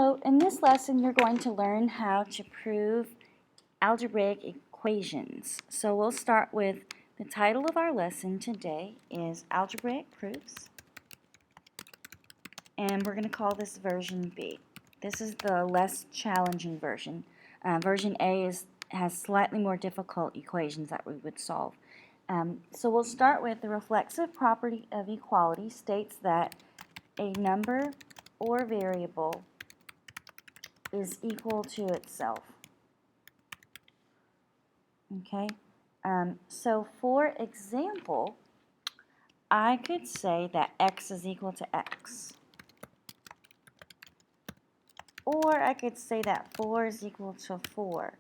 So in this lesson, you're going to learn how to prove algebraic equations. So we'll start with the title of our lesson today is Algebraic Proofs. And we're going to call this version B. This is the less challenging version. Version A has slightly more difficult equations that we would solve. So we'll start with the reflexive property of equality states that a number or variable is equal to itself. Okay, so for example, I could say that x is equal to x. Or I could say that 4 is equal to 4.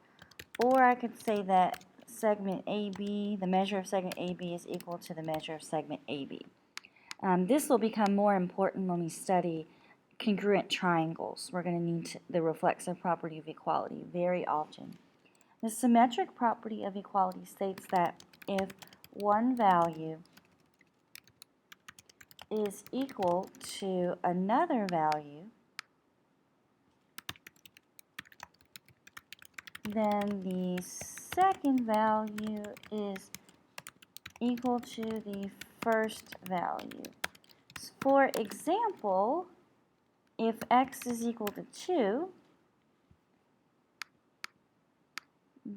Or I could say that segment AB, the measure of segment AB is equal to the measure of segment AB. This will become more important when we study congruent triangles. We're going to need the reflexive property of equality very often. The symmetric property of equality states that if one value is equal to another value, then the second value is equal to the first value. For example, if x is equal to 2,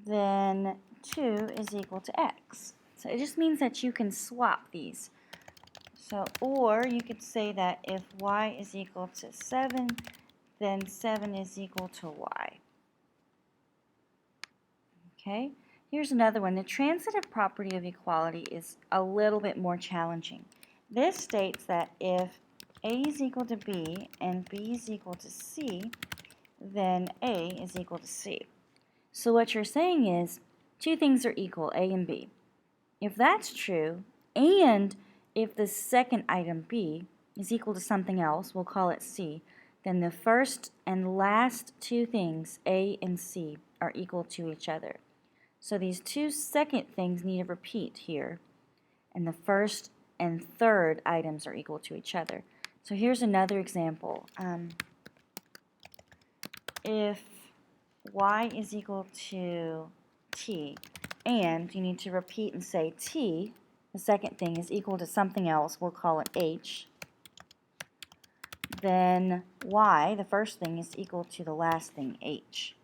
then 2 is equal to x. So it just means that you can swap these. So, or you could say that if y is equal to 7, then 7 is equal to y. Okay, here's another one. The transitive property of equality is a little bit more challenging. This states that if A is equal to B and B is equal to C, then A is equal to C. So what you're saying is two things are equal, A and B. If that's true, and if the second item B is equal to something else, we'll call it C, then the first and last two things, A and C, are equal to each other. So these two second things need to repeat here, and the first and third items are equal to each other. So here's another example. If y is equal to t, and you need to repeat and say t, the second thing, is equal to something else, we'll call it h, then y, the first thing, is equal to the last thing, h.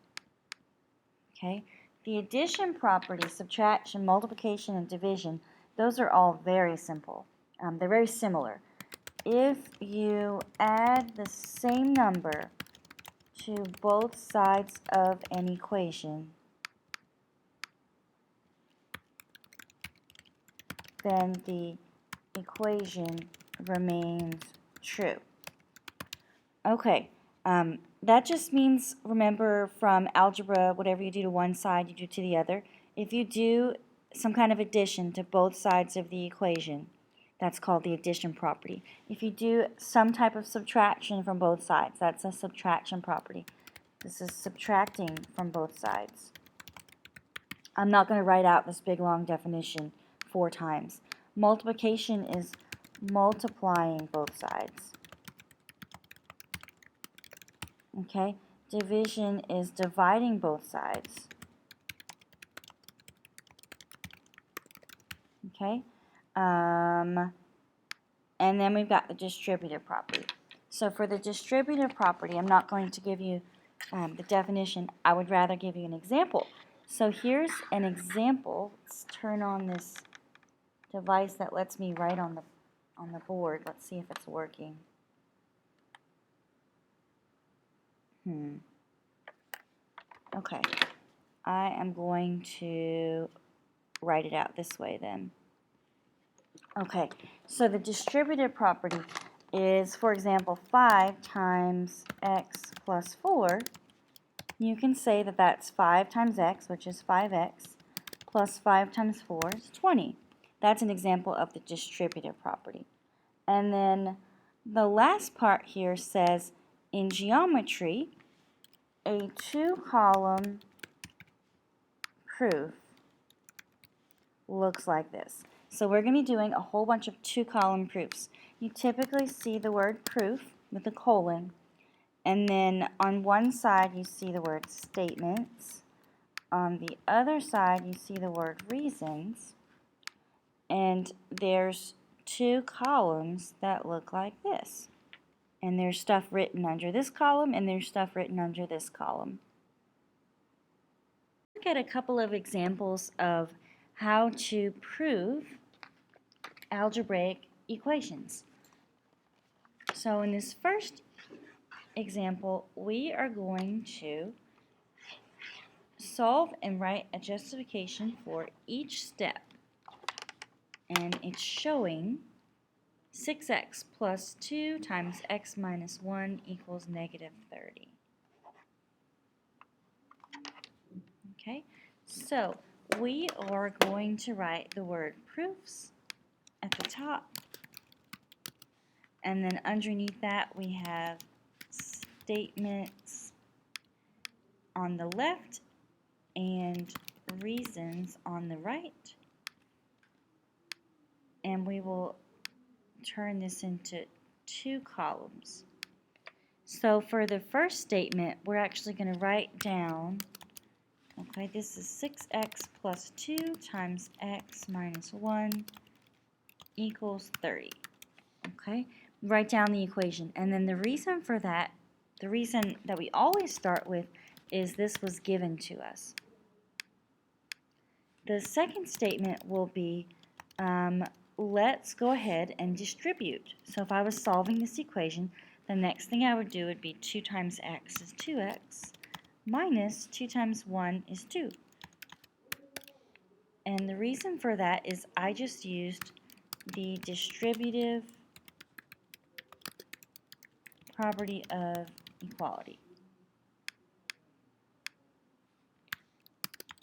Okay? The addition property, subtraction, multiplication, and division, those are all very simple. They're very similar. If you add the same number to both sides of an equation, then the equation remains true. Okay, that just means, remember from algebra, whatever you do to one side, you do to the other. If you do some kind of addition to both sides of the equation, that's called the addition property. If you do some type of subtraction from both sides, that's a subtraction property. This is subtracting from both sides. I'm not going to write out this big long definition 4 times. Multiplication is multiplying both sides. Okay? Division is dividing both sides. Okay? And then we've got the distributive property. So for the distributive property, I'm not going to give you the definition. I would rather give you an example. So here's an example. Let's turn on this device that lets me write on the board. Let's see if it's working. Okay. I am going to write it out this way then. Okay, so the distributive property is, for example, 5 times x plus 4. You can say that that's 5 times x, which is 5x, plus 5 times 4 is 20. That's an example of the distributive property. And then the last part here says, in geometry, a 2-column proof looks like this. So we're going to be doing a whole bunch of 2-column proofs. You typically see the word proof with a colon, And then on one side you see the word statements. On the other side you see the word reasons. And there's two columns that look like this. And there's stuff written under this column and there's stuff written under this column. Look at a couple of examples of how to prove algebraic equations. So in this first example, we are going to solve and write a justification for each step. And it's showing 6x plus 2 times x minus 1 equals negative 30. Okay, so we are going to write the word proofs at the top. And then underneath that we have statements on the left and reasons on the right. And we will turn this into two columns. So for the first statement, we're actually going to write down, okay, this is 6x plus 2 times x minus 1 equals 30. Okay, write down the equation. And then the reason for that, the reason that we always start with is this was given to us. The second statement will be, let's go ahead and distribute. So if I was solving this equation, the next thing I would do would be 2 times x is 2x minus 2 times 1 is 2. And the reason for that is I just used the distributive property of equality.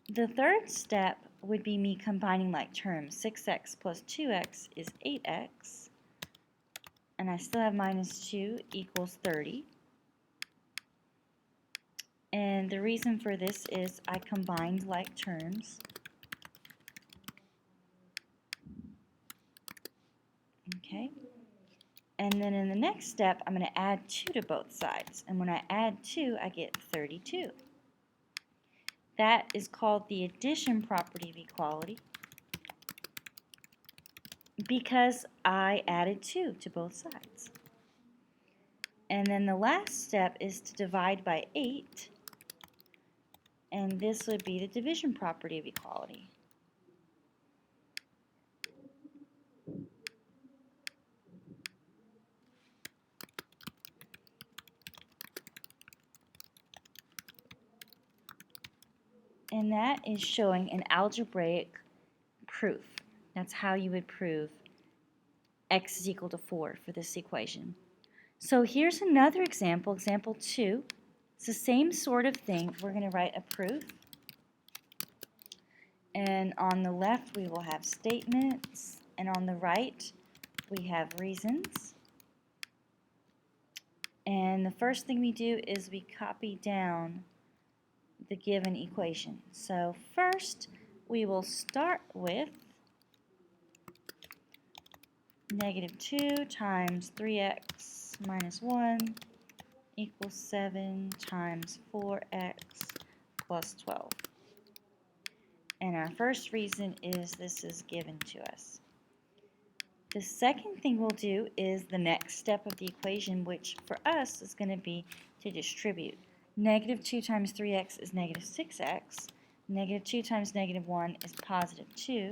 The third step would be me combining like terms. 6x plus 2x is 8x, and I still have minus 2 equals 30. And the reason for this is I combined like terms. Okay. And then in the next step, I'm going to add 2 to both sides. And when I add 2, I get 32. That is called the addition property of equality because I added 2 to both sides. And then the last step is to divide by 8. And this would be the division property of equality. And that is showing an algebraic proof. That's how you would prove x is equal to 4 for this equation. So here's another example, example 2. It's the same sort of thing. We're going to write a proof. And on the left we will have statements, and on the right we have reasons. And the first thing we do is we copy down the given equation. So first we will start with negative 2 times 3x minus 1 equals 7 times 4x plus 12. And our first reason is this is given to us. The second thing we'll do is the next step of the equation, which for us is going to be to distribute. Negative 2 times 3x is negative 6x. Negative 2 times negative 1 is positive 2.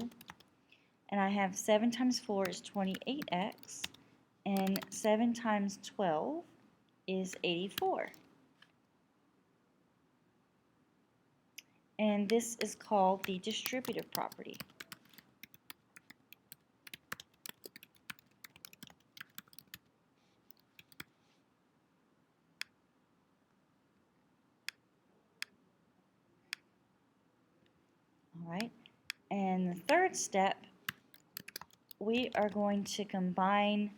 And I have 7 times 4 is 28x. And 7 times 12 is 84. And this is called the distributive property. All right, and the third step, we are going to combine.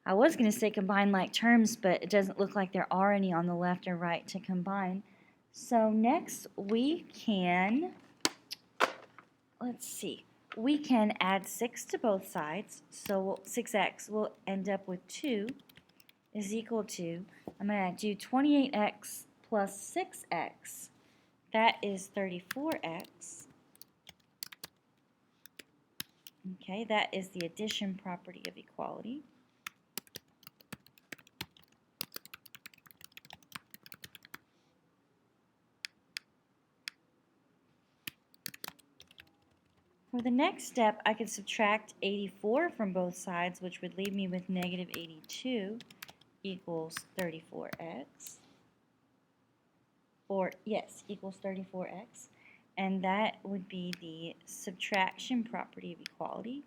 I was going to say combine like terms, but it doesn't look like there are any on the left or right to combine. So next we can, let's see, we can add 6 to both sides. So 6x will end up with 2 is equal to, I'm going to do 28x plus 6x. That is 34x. Okay, that is the addition property of equality. For the next step, I could subtract 84 from both sides, which would leave me with negative 82 equals 34x. Or, yes, equals 34x. And that would be the subtraction property of equality.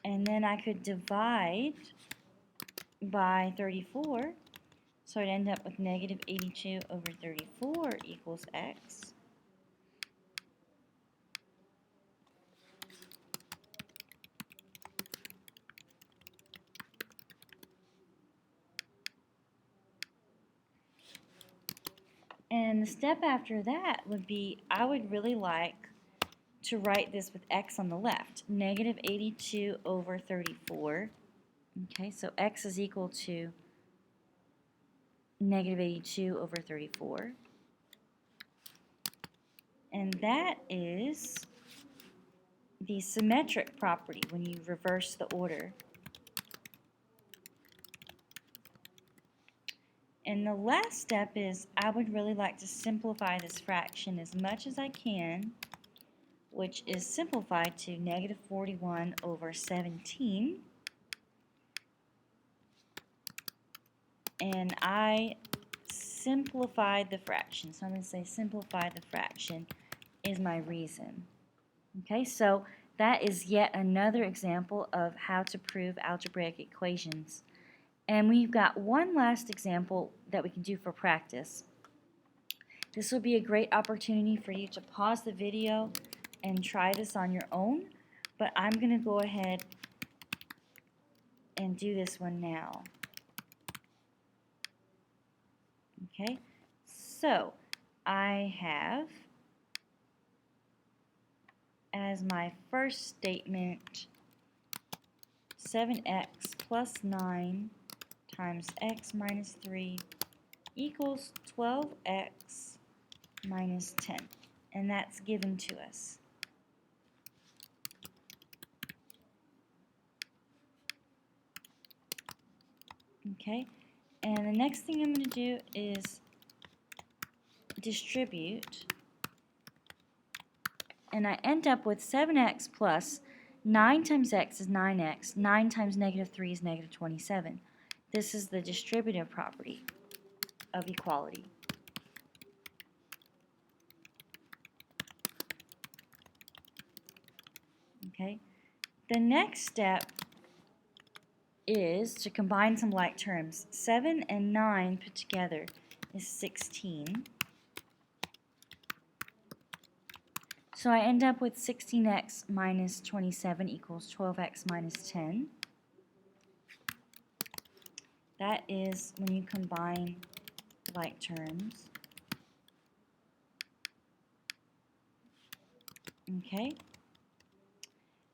And then I could divide by 34. So I'd end up with negative 82 over 34 equals x. And the step after that would be, I would really like to write this with x on the left. Negative 82 over 34. Okay, so x is equal to negative 82 over 34. And that is the symmetric property when you reverse the order. And the last step is, I would really like to simplify this fraction as much as I can, which is simplified to negative 41 over 17. And I simplified the fraction. So I'm going to say simplify the fraction is my reason. Okay, so that is yet another example of how to prove algebraic equations. And we've got one last example that we can do for practice. This will be a great opportunity for you to pause the video and try this on your own, but I'm going to go ahead and do this one now. Okay, so I have as my first statement 7x plus 9 times x minus 3 equals 12x minus 10, and that's given to us. Okay, and the next thing I'm going to do is distribute, and I end up with 7x plus 9 times x is 9x, 9 times negative 3 is negative 27. This is the distributive property of equality. Okay, the next step is to combine some like terms. 7 and 9 put together is 16. So I end up with 16x minus 27 equals 12x minus 10. That is when you combine like terms. Okay?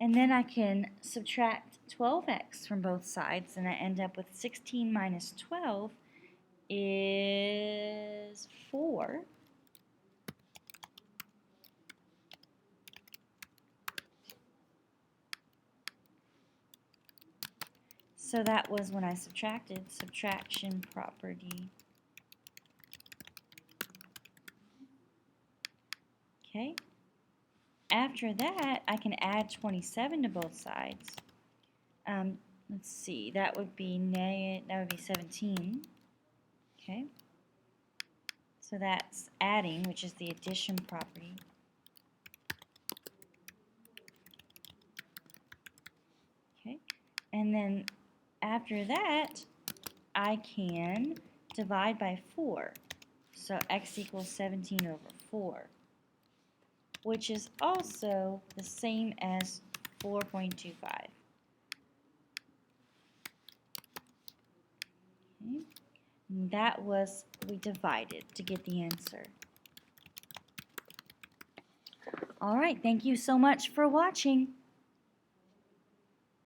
And then I can subtract 12x from both sides, and I end up with 16 minus 12 is 4. So that was when I subtracted, subtraction property. Okay. After that, I can add 27 to both sides. Let's see, that would be 17. Okay. So that's adding, which is the addition property. Okay. And then after that, I can divide by 4. So x equals 17 over 4, which is also the same as 4.25. Okay. That was, we divided to get the answer. All right, thank you so much for watching.